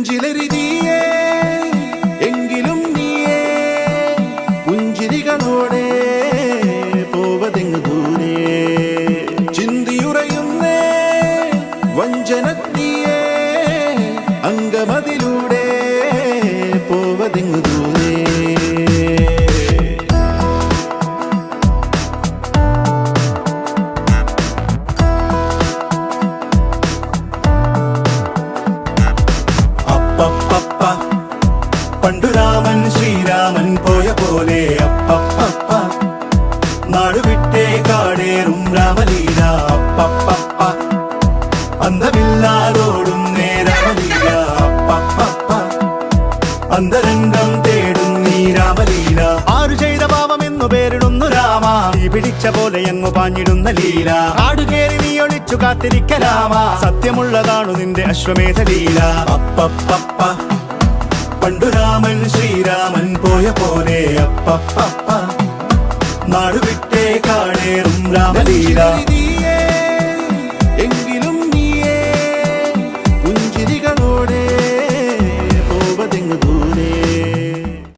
നെഞ്ചിലെരിതിയേ എങ്കിലും നീയേ പുഞ്ചിരികളോടെ പോവതെങ്ങു ദൂരെ ചിന്തിയുറയുന്നേ വഞ്ചനത്തിയേ അങ്കമതിലൂടെ പോവതെങ്ങു ദൂരെ പണ്ടു രാമൻ ശ്രീരാമൻ പോയ പോലെ അപ്പപ്പ നാടുവിട്ടേ കാടേറും രാമലീല അപ്പപ്പ അന്തമില്ലാതോടും നേരാമലീല അപ്പപ്പ അന്തരംഗം തേടും നീ രാമലീല ആരു ചെയ്ത പാപമെന്നു പേരിടുന്നു രാമ നീ പിടിച്ച പോലെ എങ്ങു പാഞ്ഞിടുന്ന ലീല ആടുകേറി നീ ഒളിച്ചു കാത്തിരിക്ക രാമ സത്യമുള്ളതാണു നിന്റെ അശ്വമേധ ലീല അപ്പപ്പ പണ്ടു രാമൻ ശ്രീരാമൻ പോയ പോലെ അപ്പപ്പ നാടുവിട്ടേ കാടേറും രാമലീല